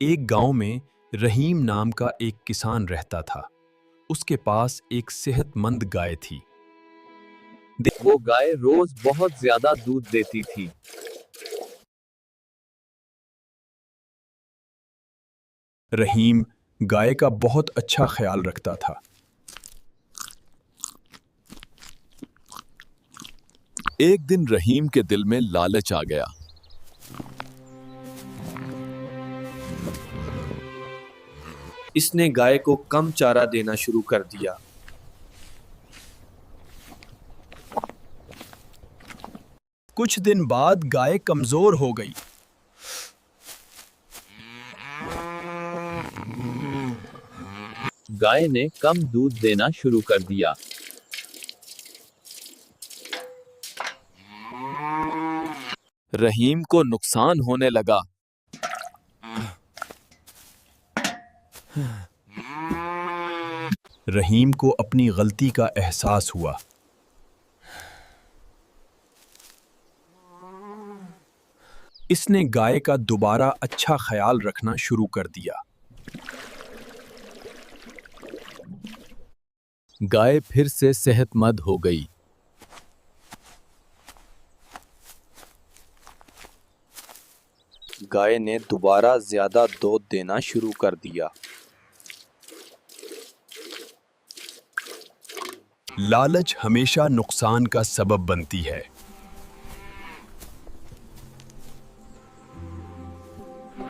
ایک گاؤں میں رحیم نام کا ایک کسان رہتا تھا۔ اس کے پاس ایک صحت مند گائے تھی۔ وہ گائے روز بہت زیادہ دودھ دیتی تھی۔ رحیم گائے کا بہت اچھا خیال رکھتا تھا۔ ایک دن رحیم کے دل میں لالچ آ گیا۔ اس نے گائے کو کم چارہ دینا شروع کر دیا۔ کچھ دن بعد گائے کمزور ہو گئی۔ گائے نے کم دودھ دینا شروع کر دیا۔ رحیم کو نقصان ہونے لگا۔ رحیم کو اپنی غلطی کا احساس ہوا۔ اس نے گائے کا دوبارہ اچھا خیال رکھنا شروع کر دیا۔ گائے پھر سے صحت مند ہو گئی۔ گائے نے دوبارہ زیادہ دودھ دینا شروع کر دیا۔ لالچ ہمیشہ نقصان کا سبب بنتی ہے۔